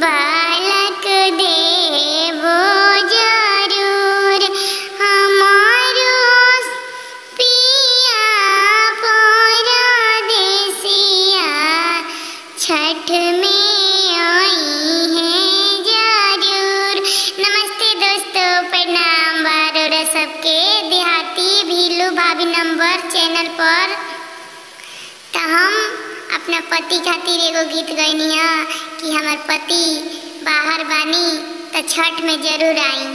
बालक देबो जरूर हमारो पिया परदेसिया, छठ में आई हैं जरूर। नमस्ते दोस्तों, प्रणाम बारोरा सबके देहाती भीलू भाभी नंबर चैनल पर। तो हम अपना पति खातिर एगो गीत गैनी है कि हमार पति बाहर बानी तो छठ में जरूर आई।